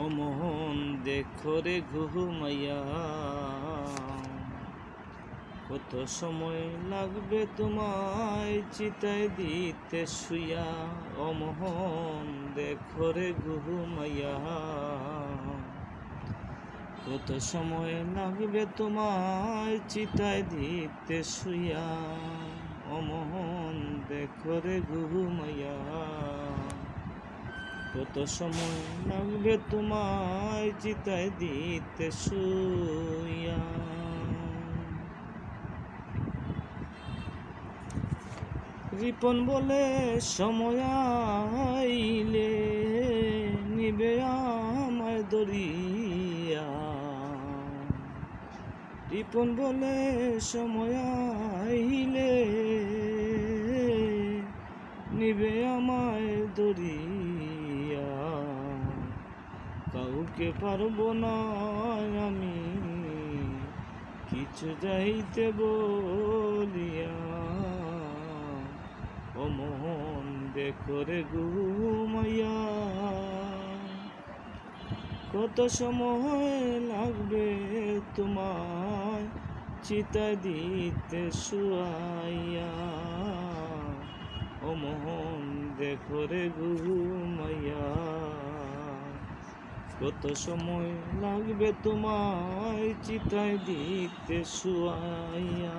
ও মোহন দেখো রে ঘুমাইয়া, কত সময় লাগবে তোমায় চিতায় দিতে শুইয়া। ও মোহন দেখো রে ঘুমাইয়া, কত সময় লাগবে তোমায় চিতায় দিতে শুইয়া। ও মোহন দেখো রে ঘুমাইয়া, কত সময় লাগবে তোমায় চিতায় দিতে শুইয়া। রিপন বলে সময় আইলে নিবে আমায় দরিয়া। রিপন বলে সময় আইলে নিবে আমায় দরিয়া। কাউকে পারবো না আমি কিছু যাইতে বলিয়া। ও মোহন দেখো রে ঘুমাইয়া, কত সময় লাগবে তোমায় চিতায় দিতে শুয়াইয়া। ও মোহন দেখো রে ঘুমাইয়া, কত সময় লাগবে তোমায় চিতায় দিতে শুয়াইয়া।